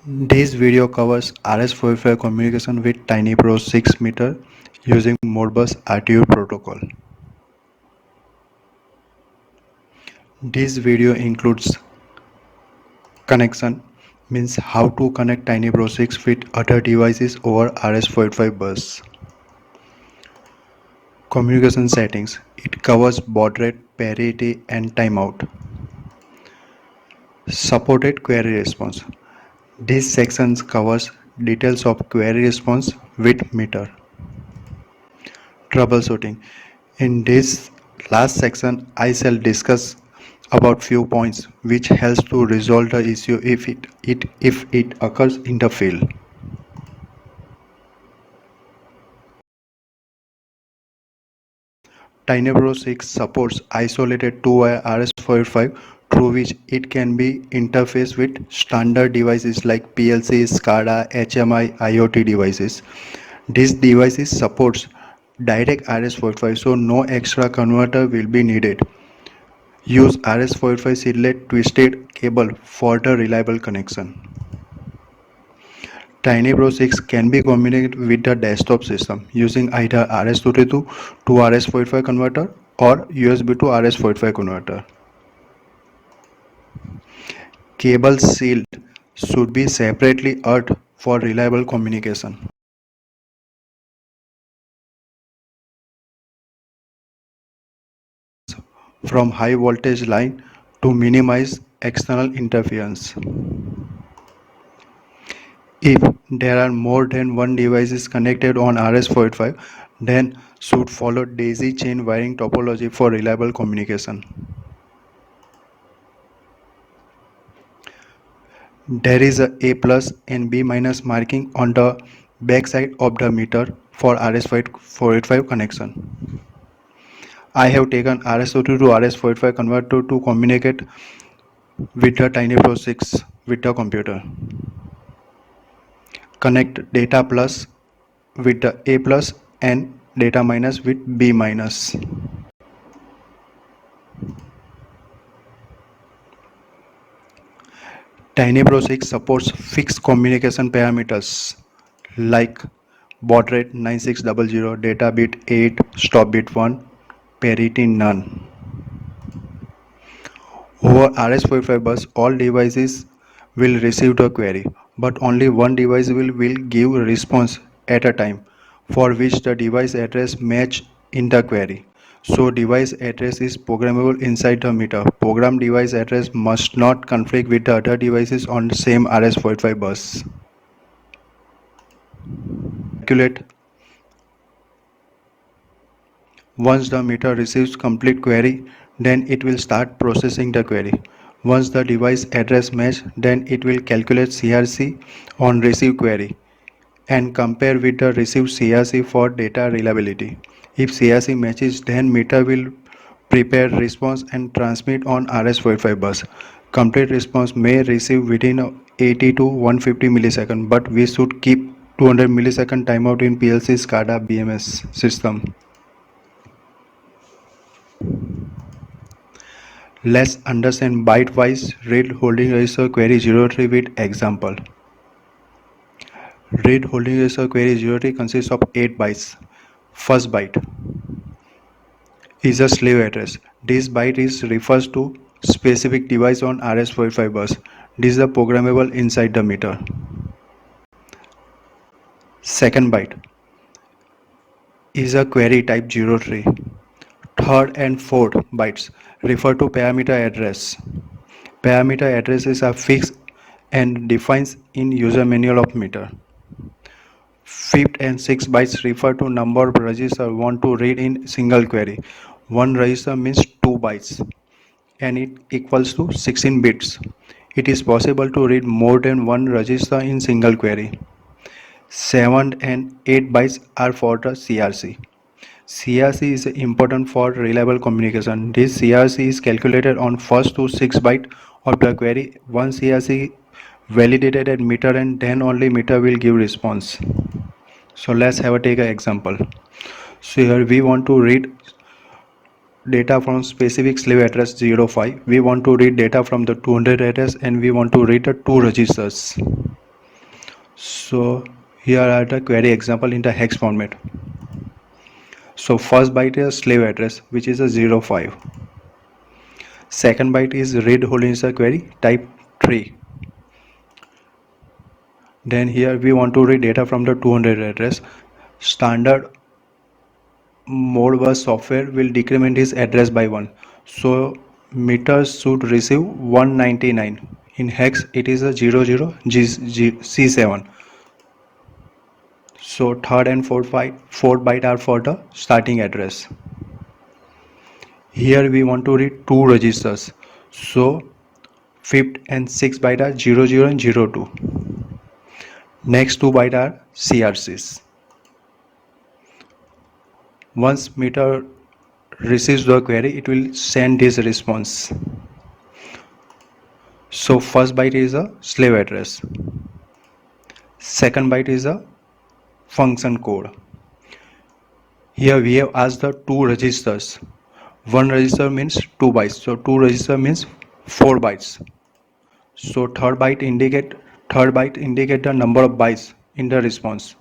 This video covers RS-485 communication with TINYPRO-6 meter using Modbus-Rtu protocol. This video includes connection, means how to connect TINYPRO-6 with other devices over RS-485 bus. Communication settings. It covers baud rate, parity and timeout. Supported query response. This section covers details of query response with meter. Troubleshooting. In this last section, I shall discuss about few points which helps to resolve the issue if it occurs in the field. TINYPRO-6 supports isolated 2-wire RS-485 through which it can be interfaced with standard devices like PLC, SCADA, HMI, IoT devices. These devices supports direct RS-485, so no extra converter will be needed. Use RS-485 seeded twisted cable for the reliable connection. TINYPRO-6 can be communicated with the desktop system using either RS-232 to RS-485 converter or USB to RS-485 converter. Cable shield should be separately earthed for reliable communication. From high voltage line to minimize external interference. If there are more than one devices connected on RS-485, then should follow daisy chain wiring topology for reliable communication. There is a A plus and B minus marking on the back side of the meter for RS-485 connection. I have taken RS-232 to RS-485 converter to communicate with the TINYPRO-6 with the computer. Connect data plus with the A plus and data minus with B minus. TINYPRO-6 supports fixed communication parameters like baud rate 9600, data bit 8, stop bit 1, parity none. Over RS-485 bus, all devices will receive the query, but only one device will give response at a time, for which the device address match in the query. So device address is programmable inside the meter. Program device address must not conflict with the other devices on the same RS-485 bus. Calculate. Once the meter receives complete query, then it will start processing the query. Once the device address match, then it will calculate CRC on receive query and compare with the received CRC for data reliability. If CRC matches, then meter will prepare response and transmit on RS-485 bus. Complete response may receive within 80 to 150 millisecond, but we should keep 200 millisecond timeout in PLC SCADA BMS system. Let's understand byte-wise read holding register query 03 with example. Read holding register query 03 consists of 8 bytes. First byte is a slave address. This byte refers to specific device on RS-485 bus. This is programmable inside the meter. Second byte is a query type 03. Third and fourth bytes refer to parameter address. Parameter addresses are fixed and defined in user manual of meter. Fifth and sixth bytes refer to number of registers want to read in single query. One register means 2 bytes and it equals to 16 bits. It is possible to read more than one register in single query. 7 and 8 bytes are for the CRC. CRC is important for reliable communication. This CRC is calculated on first to 6 byte of the query. One CRC validated at meter and then only meter will give response. So let's take an example. So here we want to read data from specific slave address 05. We want to read data from the 200 address and we want to read the 2 registers. So here are the query example in the hex format. So first byte is slave address, which is a 05. Second byte is read whole integer query type 3. Then here we want to read data from the 200 address. Standard Modbus software will decrement his address by 1. So meters should receive 199. In hex it is a 00C7. So third and fourth byte are for the starting address. Here we want to read two registers. So fifth and sixth byte are 00 and 02. Next two byte are CRCs. Once meter receives the query, it will send this response. So first byte is a slave address. Second byte is a function code. Here we have asked the two registers. One register means 2 bytes. So 2 register means 4 bytes. So third byte indicate the number of bytes in the response.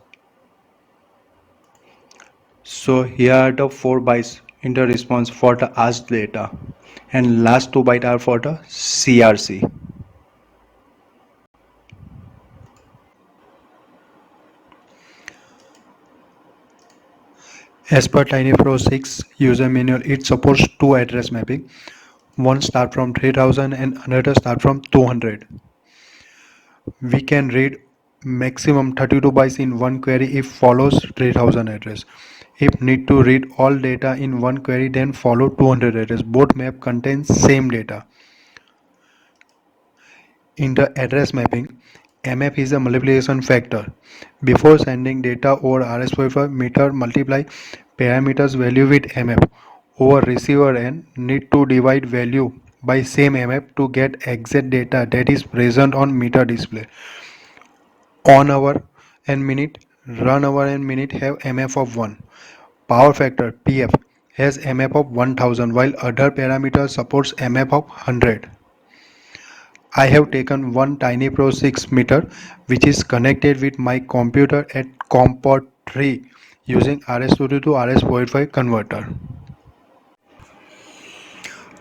So here are the 4 bytes in the response for the asked data, and last 2 bytes are for the CRC. As per TINYPRO-6 user manual, it supports two address mapping. One start from 3000 and another start from 200. We can read maximum 32 bytes in one query if follows 3000 address. If need to read all data in one query, then follow 200 address. Both map contains same data. In the address mapping, MF is a multiplication factor. Before sending data over RS485, meter multiply parameters value with MF over receiver and need to divide value by same MF to get exact data that is present on meter display. On hour and minute, run hour and minute have MF of 1. Power factor PF has MF of 1000 while other parameters supports MF of 100. I have taken one TINYPRO-6 meter which is connected with my computer at COM port 3 using RS-2 to RS-485 converter.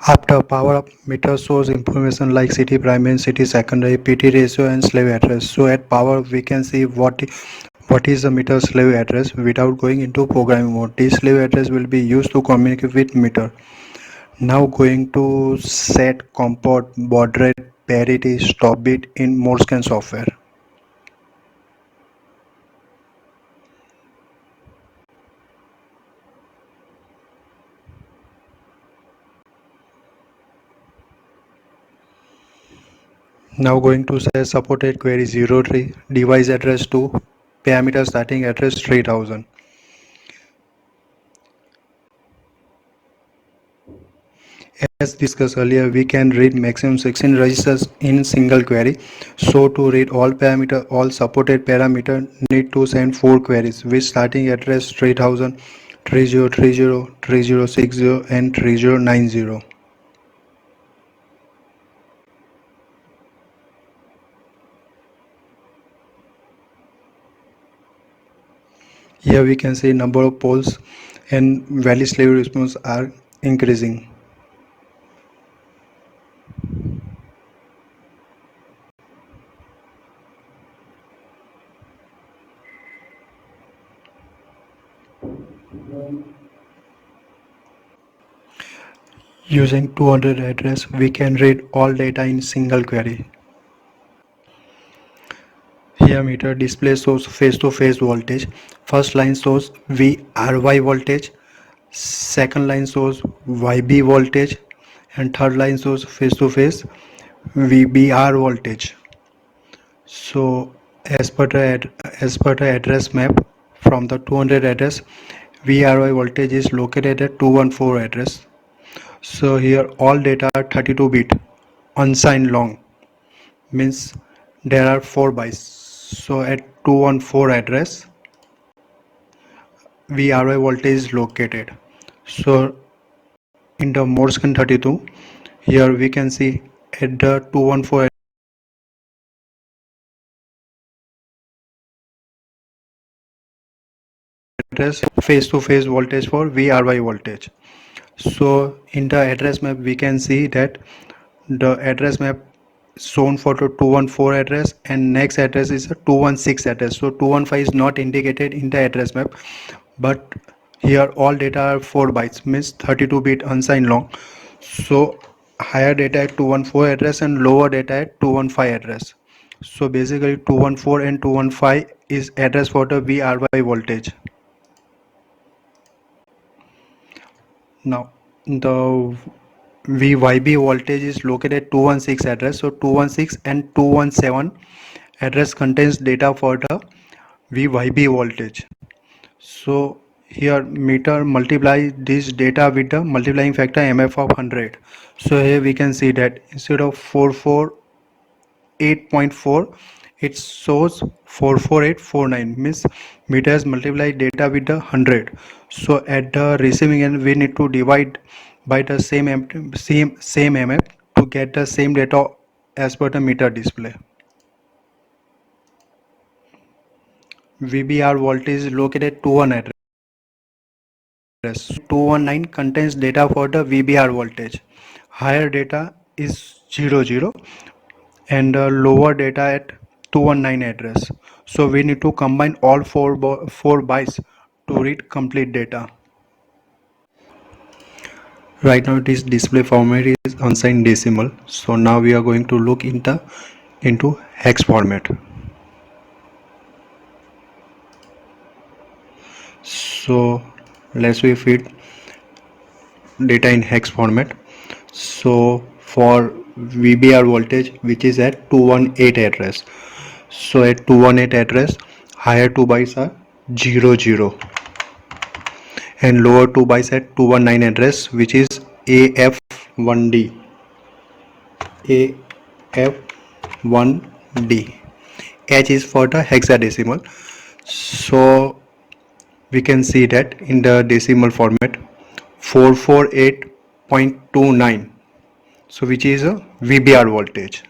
After power up, meter shows information like city primary, city secondary, PT ratio and slave address. So at power we can see what is the meter slave address without going into programming mode. This slave address will be used to communicate with meter. Now going to set comport baud rate parity stop bit in Morscan software. Now going to say supported query 03 device address 2 parameter starting address 3000. As discussed earlier, we can read maximum 16 registers in single query. So to read all supported parameter need to send 4 queries with starting address 3000, 3030, 3060 and 3090. Here we can see number of polls and valid slave response are increasing. Using 200 address, we can read all data in single query. Here meter display shows face-to-face voltage. First line shows VRY voltage, second line shows YB voltage, and third line shows face-to-face VBR voltage. So as per the address map from the 200 address, VRY voltage is located at 214 address. So here all data are 32 bit unsigned long, means there are 4 bytes. So at 214 address VRY voltage is located. So in the Morscan 32, here we can see at the 214 address face to face voltage for VRY voltage. So in the address map we can see that the address map shown for the 214 address and next address is a 216 address. So 215 is not indicated in the address map, but here all data are 4 bytes, means 32-bit unsigned long. So higher data at 214 address and lower data at 215 address. So basically 214 and 215 is address for the VRY voltage. Now the VYB voltage is located at 216 address. So 216 and 217 address contains data for the VYB voltage. So here meter multiply this data with the multiplying factor MF of 100. So here we can see that instead of 448.4 it shows 44849, means meter has multiplied data with the 100. So at the receiving end we need to divide by the same MF to get the same data as per the meter display. VBR voltage is located at 21 address. 219 contains data for the VBR voltage. Higher data is 00 and lower data at 219 address. So we need to combine all four bytes to read complete data. Right now this display format is unsigned decimal. So now we are going to look into hex format. So let's we feed data in hex format. So for VBR voltage which is at 218 address. So at 218 address higher 2 bytes are 00 and lower 2 bytes at 219 address which is AF1D. AF1D. H is for the hexadecimal. So we can see that in the decimal format 448.29, so which is a VBR voltage.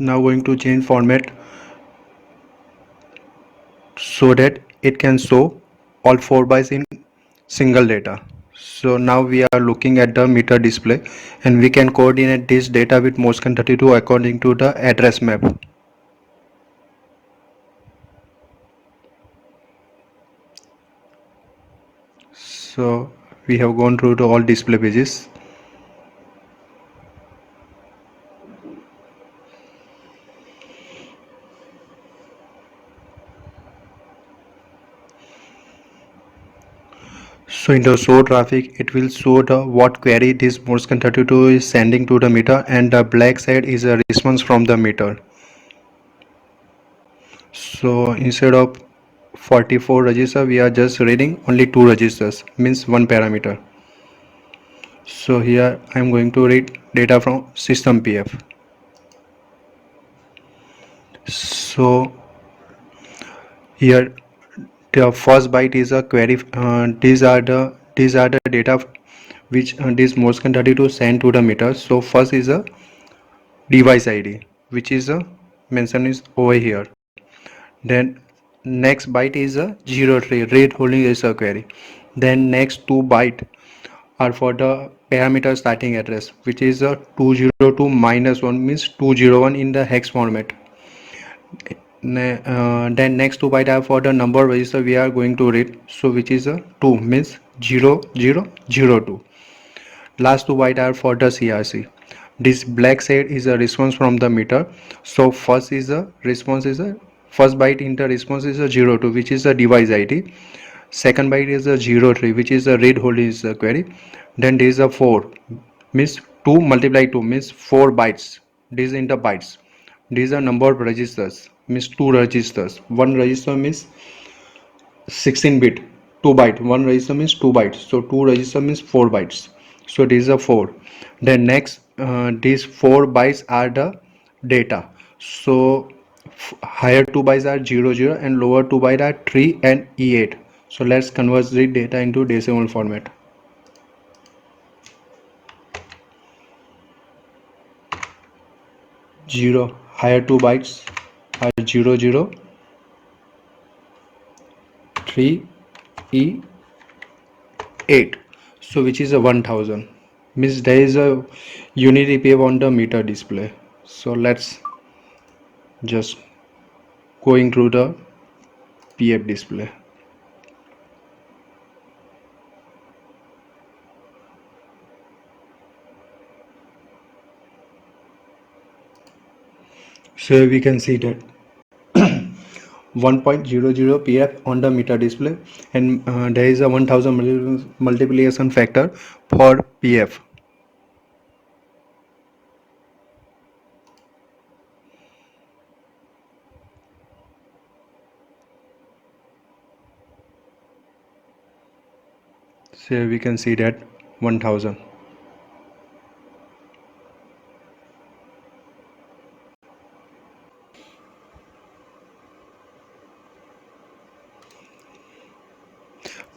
Now going to change format so that it can show all 4 bytes in single data. So now we are looking at the meter display and we can coordinate this data with Modbus-Rtu according to the address map. So we have gone through the all display pages. So in the show traffic, it will show the what query this Modbus-Rtu is sending to the meter, and the black side is a response from the meter. So instead of 44 register, we are just reading only 2 registers, means 1 parameter. So here I am going to read data from system PF. So here the first byte is a query. These are the data which this Modbus-Rtu send to the meter. So first is a device ID, which is a mention is over here. Then next byte is a 03 read holding register query. Then next 2 byte are for the parameter starting address, which is a 202 minus 1, means 201 in the hex format. Then next 2 byte are for the number register we are going to read, so which is a 2, means 0002. Last 2 byte are for the CRC. This black side is a response from the meter. So first is a response is a first byte in the response is a 02, which is a device ID. Second byte is a 03, which is a read holding is a query. Then there is a 4, means 2 multiply 2, means 4 bytes. This is in the bytes. These are number of registers, means 2 registers. One register means 16 bit, 2 byte. One register means 2 bytes. So 2 register means 4 bytes. So this is a 4. Then next these 4 bytes are the data. So higher 2 bytes are 00 and lower 2 bytes are 3 and E8. So let's convert the data into decimal format. 0 higher 2 bytes are 00 3 E 8, so which is a 1000, means there is a unity PF on the meter display. So let's just going through the PF display. So we can see that 1.00 PF on the meter display, and there is a 1000 multiplication factor for PF. So we can see that 1000.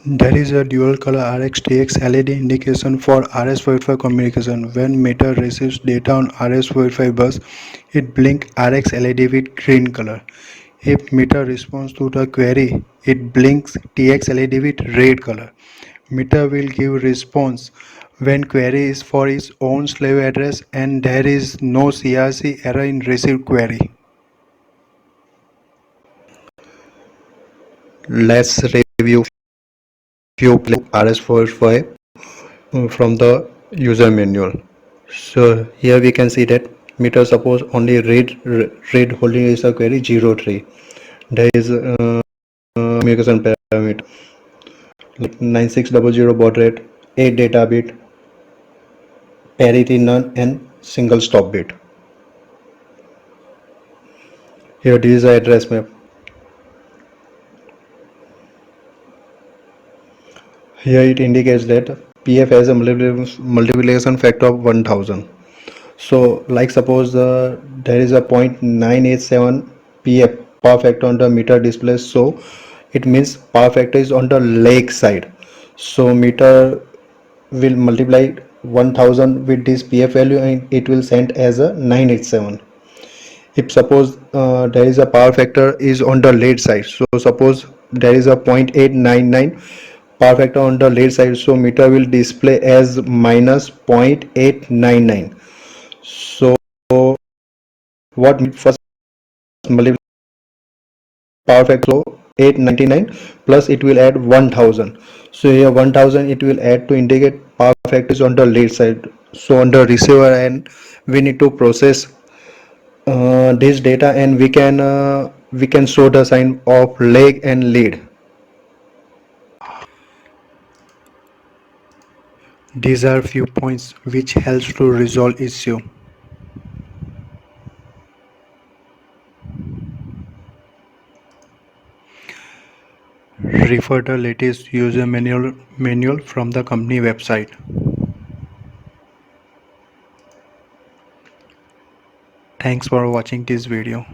There is a dual color RX-TX LED indication for RS-485 communication. When meter receives data on RS-485 bus, it blinks RX LED with green color. If meter responds to the query, it blinks TX LED with red color. Meter will give response when query is for its own slave address and there is no CRC error in received query. Let's review few RS-485 from the user manual. So here we can see that meter suppose only read holding is a query 03. There is communication parameter like 9600 baud rate, 8 data bit, parity none, and single stop bit. Here this is the address map. Here it indicates that PF has a multiplication factor of 1000. So like suppose there is a 0.987 PF power factor on the meter display, so it means power factor is on the leg side. So meter will multiply 1000 with this PF value and it will send as a 987. If suppose there is a power factor is on the late side, so suppose there is a 0.899 power factor on the late side, so meter will display as minus 0.899. So what first multiply power factor, so 899 plus it will add 1000. So here 1000 it will add to indicate power factor is on the late side. So on the receiver end we need to process this data and we can show the sign of lag and lead. These are few points which helps to resolve issue. Refer the latest user manual from the company website. Thanks for watching this video.